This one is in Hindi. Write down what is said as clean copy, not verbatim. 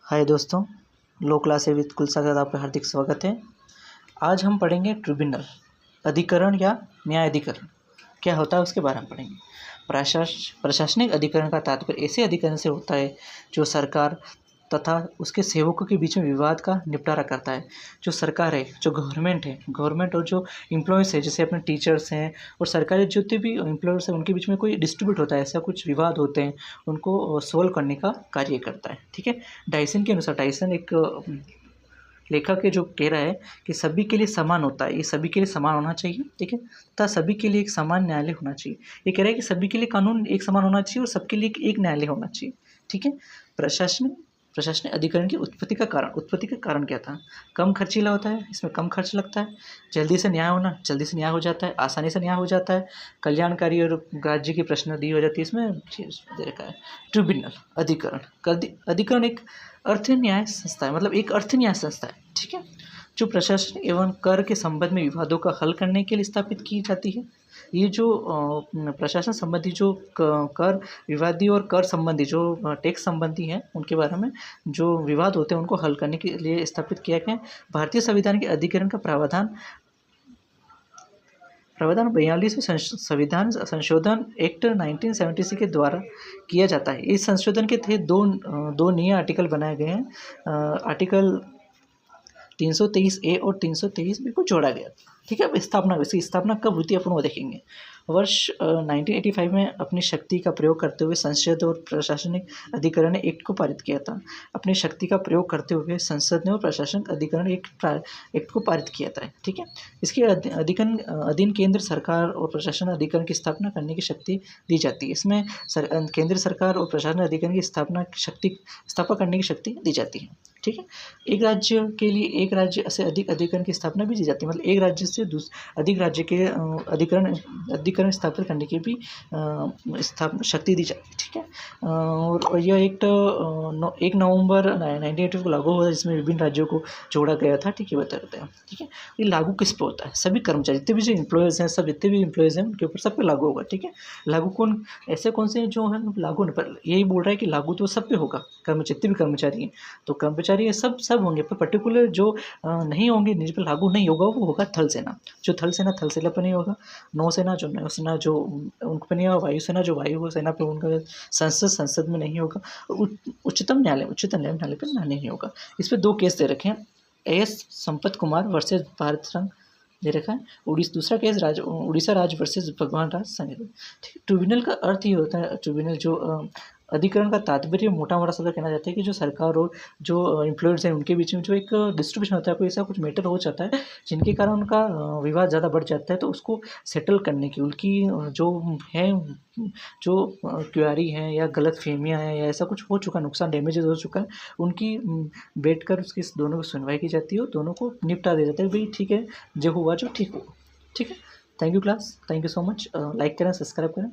हाय दोस्तों, लो क्लास से विद कुल सागर आपका हार्दिक स्वागत है। आज हम पढ़ेंगे ट्रिब्यूनल, अधिकरण या न्यायाधिकरण क्या होता है उसके बारे में पढ़ेंगे। प्रशासनिक अधिकरण का तात्पर्य ऐसे अधिकरण से होता है जो सरकार तथा उसके सेवकों के बीच में विवाद का निपटारा करता है। जो सरकार है, जो गवर्नमेंट और जो एम्प्लॉयज़ है, जैसे अपने टीचर्स हैं और सरकारी जितने भी एम्प्लॉयर्स हैं, उनके बीच में कोई डिस्प्यूट होता है, ऐसा कुछ विवाद होते हैं, उनको सॉल्व करने का कार्य करता है। ठीक है। डाइसन के अनुसार, डाइसन एक लेखक है जो कह रहा है कि सभी के लिए समान होता है, ये सभी के लिए समान होना चाहिए। ठीक है। तथा सभी के लिए एक समान न्यायालय होना चाहिए। ये कह रहा है कि सभी के लिए कानून एक समान होना चाहिए और सबके लिए एक न्यायालय होना चाहिए। ठीक है। प्रशासनिक अधिकरण की उत्पत्ति का कारण क्या था? कम खर्चीला होता है, इसमें कम खर्च लगता है, जल्दी से न्याय हो जाता है, आसानी से न्याय हो जाता है, कल्याणकारी और राज्य की प्रश्न दी हो जाती है। इसमें दे रखा है ट्रिब्यूनल, अधिकरण एक अर्थ न्याय संस्था है, मतलब एक अर्थ न्याय संस्था है। ठीक है। जो प्रशासन एवं कर के संबंध में विवादों का हल करने के लिए स्थापित की जाती है। ये जो प्रशासन संबंधी जो कर विवादी और कर संबंधी जो टैक्स संबंधी हैं, उनके बारे में जो विवाद होते हैं उनको हल करने के लिए स्थापित किया गया है। भारतीय संविधान के अधिकरण का प्रावधान 42वें संविधान संशोधन एक्ट 1976 के द्वारा किया जाता है। इस संशोधन के तहत दो नए आर्टिकल बनाए गए हैं। आर्टिकल 323A और 323B को जोड़ा गया। ठीक है। इसकी स्थापना कब हुई थी अपन वो देखेंगे। वर्ष 1985 में अपनी शक्ति का प्रयोग करते हुए संसद और प्रशासनिक अधिकरण ने एक्ट को पारित किया था। अपनी शक्ति का प्रयोग करते हुए संसद ने और प्रशासनिक अधिकरण एक्ट को पारित किया था। ठीक है। इसके अधीन केंद्र सरकार और प्रशासन अधिकरण की स्थापना करने की शक्ति दी जाती है। इसमें केंद्र सरकार और प्रशासन अधिकरण की स्थापना करने की शक्ति दी जाती है। ठीक है। एक राज्य के लिए एक राज्य से अधिक अधिकरण की स्थापना भी दी जाती है, मतलब एक राज्य से अधिक राज्य के अधिकरण स्थापित करने की भी शक्ति दी जाती है। ठीक है। और यह एक्ट 1 नवंबर 1982 को लागू हुआ, जिसमें विभिन्न राज्यों को जोड़ा गया था। ठीक है, बताते हैं। ठीक है। ये लागू किस पर होता है? सभी कर्मचारी, जितने भी जो एम्प्लॉयज़ हैं, जितने भी एम्प्लॉयज़ हैं उनके ऊपर सब पे लागू होगा। ठीक है। लागू कौन से जो है लागू नहीं, पर यही बोल रहा है कि लागू तो सब पे होगा। जितने भी कर्मचारी हैं, तो कर्मचारी ये सब होंगे, पर पर्टिकुलर जो नहीं होंगे, जिन पर लागू नहीं होगा, वो होगा थल सेना। जो थल सेना पर नहीं होगा, नौसेना जो नौसेना जो उन पर नहीं होगा, वायुसेना जो वायु सेना पर उनका संसद में नहीं होगा, उच्चतम न्यायालय पर नहीं होगा। इस पर 2 केस दे रखे हैं। AS संपत कुमार वर्सेस भारत संघ दे रखा है। दूसरा केस उड़ीसा राज्य वर्सेस भगवान राज संघ। ट्रिब्यूनल का अर्थ ये होता है, ट्रिब्यूनल जो अधिकरण का तात्पर्य मोटा शब्द कहना चाहते हैं कि जो सरकार और जो एम्प्लॉयर्स हैं उनके बीच में जो एक डिस्ट्रीब्यूशन होता है, कोई ऐसा कुछ मैटर हो जाता है जिनके कारण उनका विवाद ज़्यादा बढ़ जाता है, तो उसको सेटल करने की उनकी जो है जो क्वेरी हैं या गलतफहमियां हैं या ऐसा कुछ हो चुका, नुकसान डैमेजेस हो चुका है, उनकी बैठकर उसकी दोनों की सुनवाई की जाती है और दोनों को निपटा दिया जाता है। भाई ठीक है, जो हुआ जो ठीक हुआ। ठीक है। Thank you class, thank you so much. Like करें, सब्सक्राइब करें।